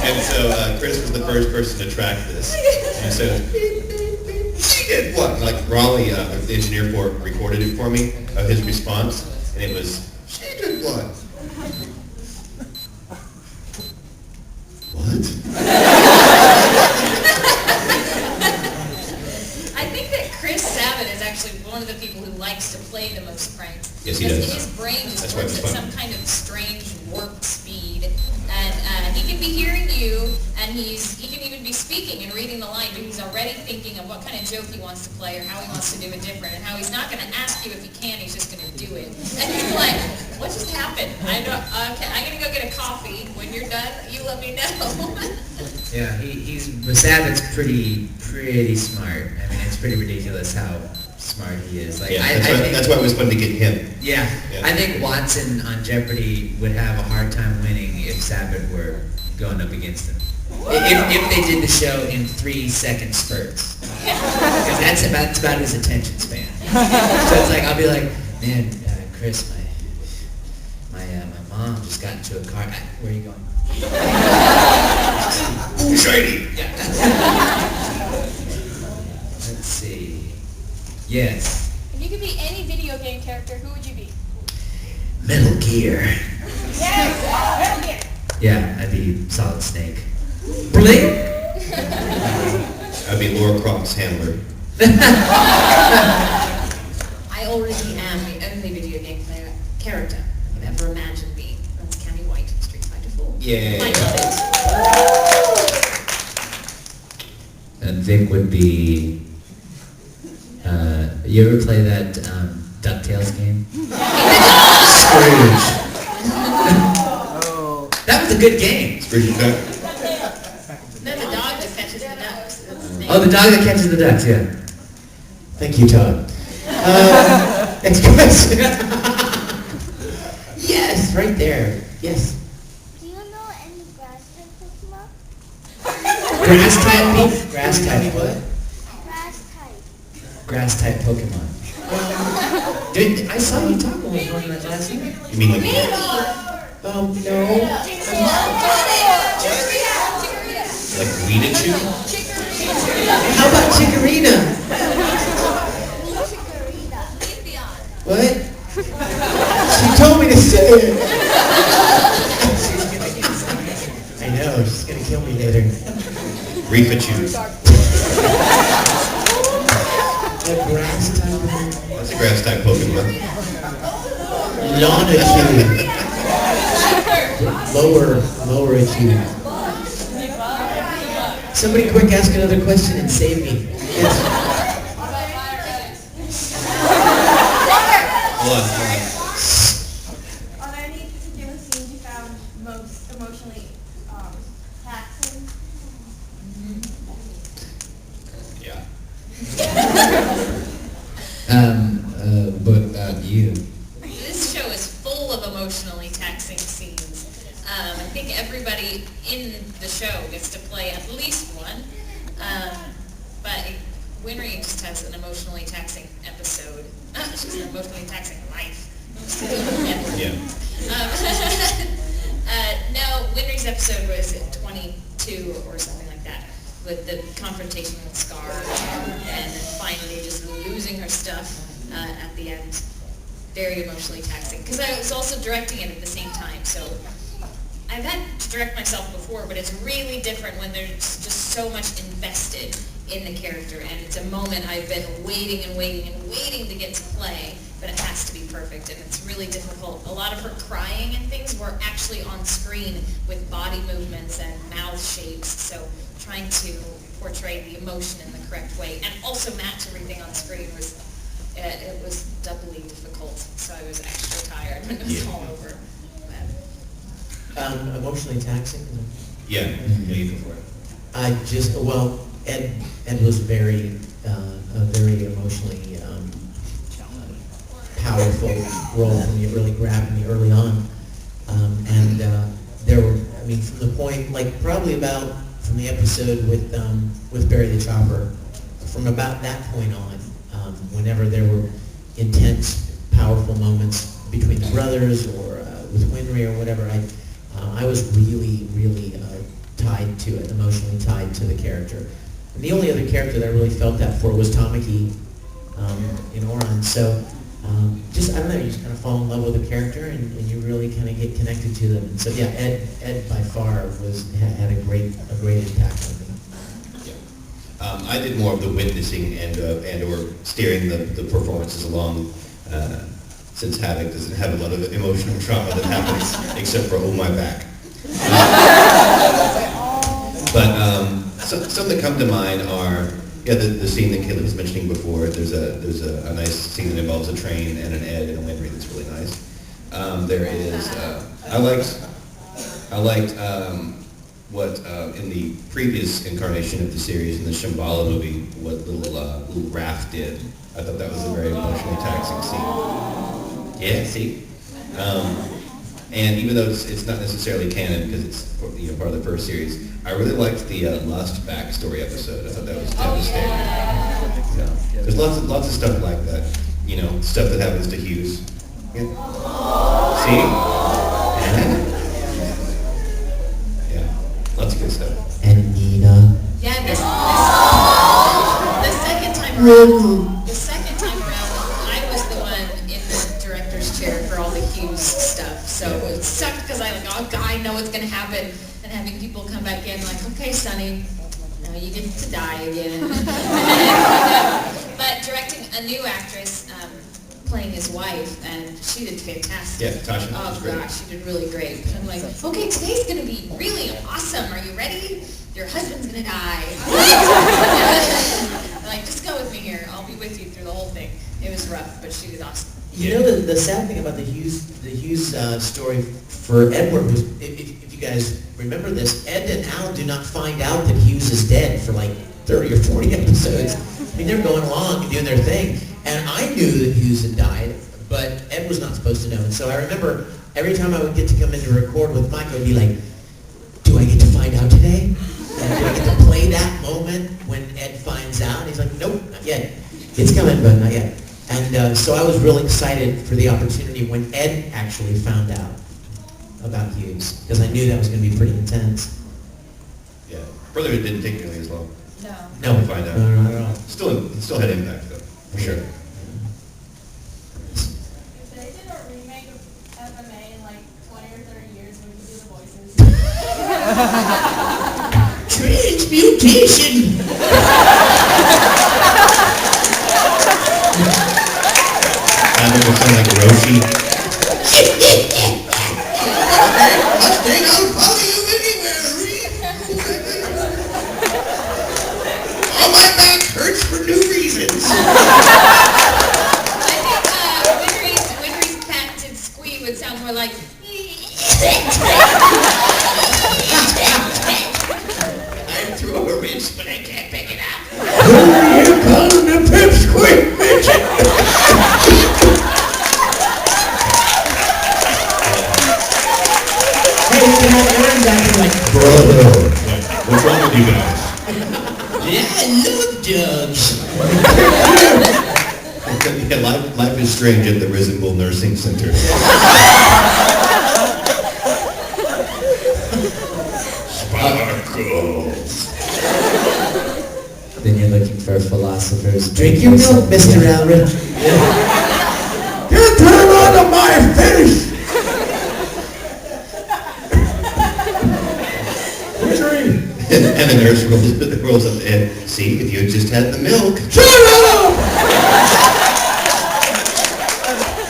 And so Chris was the first person to track this. And so she did what? Like Raleigh, the engineer for it, recorded it for me of his response, and it was, she did what? What? I think that Chris Sabat is actually one of the people who likes to play the most pranks. Yes, he does. His brain just That's why works it's at fun. some kind of strange warp speed, and he can be hearing you, and he can even be speaking and reading the line, but he's already thinking of what kind of joke he wants to play or how he wants to do it different, and how he's not going to ask you if he can, he's just going to do it. And you're like, what just happened? Okay, I'm going to go get a coffee. When you're done, you let me know. Yeah, Sabat's pretty smart. I mean, it's pretty ridiculous how smart he is. Like, Yeah, I think, that's why it was fun to get him. Yeah, Yeah. I think Watson on Jeopardy would have a hard time winning if Sabat were going up against him. If they did the show in 3-second spurts. Because that's about his attention span. So it's like, I'll be like, man, Chris, my mom just got into a car. Where are you going? Shiny! Yeah. Let's see. Yes. If you could be any video game character, who would you be? Metal Gear. Yes! Metal Gear! Yeah, I'd be Solid Snake. Blink! I'd be Laura Croft's handler. I already am the only video game character I could ever imagine being. That's Cammy White in Street Fighter 4. Yeah. I love it. And Vic would be... you ever play that DuckTales game? Scrooge. That was a good game. Scrooge McDuck. Then the dog that catches the ducks. That's his name. Oh, the dog that catches the ducks, yeah. Thank you, Todd. Next question. Yes, right there. Yes. Do you know any grass type Pokemon? Grass type? Grass type what? Grass type. Grass type Pokemon. I saw you talking with one that last night. You mean like... No. Like Weedachu? How about Chikorita? Chikorita. What? She told me to say it. I know, she's gonna kill me later. Reefachu. A grass type. That's a grass type Pokemon. Lanachu. Lower achievement. Somebody quick ask another question and save me. Yes. Hold on. Are there any particular scenes you found most emotionally taxing? Yeah. What about you? This show is full of emotionally taxing scenes. I think everybody in the show gets to play at least one. But Winry just has an emotionally taxing episode. She's an emotionally taxing life. Yeah. No, Winry's episode was 22 or something like that, with the confrontation with Scar and finally just losing her stuff at the end. Very emotionally taxing. Because I was also directing it at the same time, so I've had to direct myself before, but it's really different when there's just so much invested in the character, and it's a moment I've been waiting to get to play, but it has to be perfect, and it's really difficult. A lot of her crying and things were actually on screen with body movements and mouth shapes, so trying to portray the emotion in the correct way, and also match everything on screen was doubly difficult, so I was extra tired when it was all over. Emotionally taxing. Yeah. Yeah, you go for it. Ed was very emotionally powerful role for me. It really grabbed me early on, and there were, from the point, from the episode with Barry the Chopper, from about that point on, whenever there were intense, powerful moments between the brothers or with Winry or whatever, I was really, really tied tied to it, emotionally tied to the character. And the only other character that I really felt that for was Tamaki in Oran. So just, I don't know, you just kind of fall in love with the character and you really kind of get connected to them. And so yeah, Ed by far had a great impact on me. I did more of the witnessing and or steering the performances along, since Havoc doesn't have a lot of emotional trauma that happens except for "Oh my back." But some that come to mind are the scene that Caleb was mentioning before. There's a nice scene that involves a train and an Ed and a Winry that's really nice. There is I liked what in the previous incarnation of the series in the Shambhala movie, what little Raph did. I thought that was a very emotionally taxing scene. Yeah, see? And even though it's not necessarily canon because it's part of the first series, I really liked the Lust backstory episode. I thought that was devastating. Yeah. There's lots of stuff like that. Stuff that happens to Hughes. Yeah. See? Yeah. Lots of good stuff. And Nina. Yeah, the second time around, I was the one in the director's chair for all the Hughes stuff. So it sucked because I know what's going to happen. And having people come back in like, okay, Sonny, you get to die again. But directing a new actress playing his wife, and she did fantastic. Yeah, Tasha. Oh gosh, she did really great. I'm like, okay, today's going to be really awesome. Are you ready? Your husband's going to die. Like, just go with me here. I'll be with you through the whole thing. It was rough, but she was awesome. The sad thing about the Hughes story for Edward was, if you guys remember this, Ed and Al do not find out that Hughes is dead for like 30 or 40 episodes. I mean, they're going along and doing their thing. And I knew that Hughes had died, but Ed was not supposed to know. And so I remember every time I would get to come in to record with Mike, I would be like, do I get to find out today? And do I get to play that moment when Ed finds out? He's like, nope, not yet. It's coming, but not yet. And so I was really excited for the opportunity when Ed actually found out about Hughes, because I knew that was going to be pretty intense. Yeah. Brotherhood didn't take nearly as long. No. No, To find out. no, not at all. Still had impact though, for sure. If they did a remake of FMA in like 20 or 30 years, we could do the voices. Transmutation! I think it sounded like Roshi. I'll follow you anywhere, Oh, my back hurts for new reasons. I think Winry's patented squee would sound more like... I threw a wrench, but I can't pick it up. Here comes the pipsqueak bitch! Aaron's acting like, brother. What's wrong with you guys? Yeah, I love dogs. Yeah, life is strange at the Risenville Nursing Center. Sparkles. Then you're looking for philosophers. Drink your milk, Mr. Alred. You turn onto my face! And the nurse rolls up and, see, if you had just had the milk. Shut up!